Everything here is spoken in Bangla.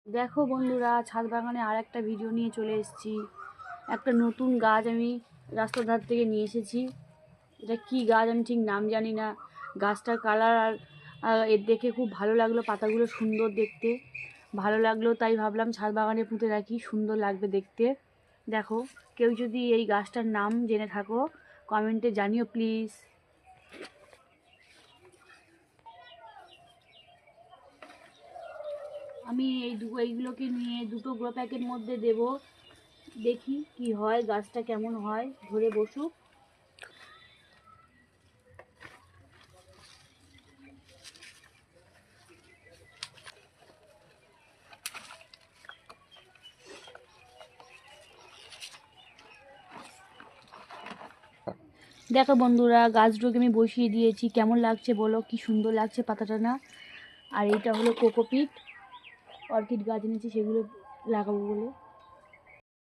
দেখো বন্ধুরা, ছাদ বাগানে আর একটা ভিডিও নিয়ে চলে এসেছি। একটা নতুন গাছ আমি রাস্তার ধার থেকে নিয়ে এসেছি। এটা কি গাছ আমি ঠিক নাম জানি না। গাছটার কালার আর এর দেখে খুব ভালো লাগলো, পাতাগুলো সুন্দর দেখতে ভালো লাগলো, তাই ভাবলাম ছাদ বাগানে পুঁতে রাখি, সুন্দর লাগবে দেখতে। দেখো, কেউ যদি এই গাছটার নাম জেনে থাকো কমেন্টে জানিও প্লিজ। আমি এইগুলোকে নিয়ে দুটো গ্রো প্যাকের মধ্যে দেব, দেখি কি হয়, গাছটা কেমন হয়, ধরে বসুক। দেখো বন্ধুরা, গাছগুলোকে আমি বসিয়ে দিয়েছি, কেমন লাগছে বলো, কি সুন্দর লাগছে পাতাটা না। আর এইটা হলো কোকোপিট, অর্কিড গাছ এনেছি সেগুলো লাগাবো বলে।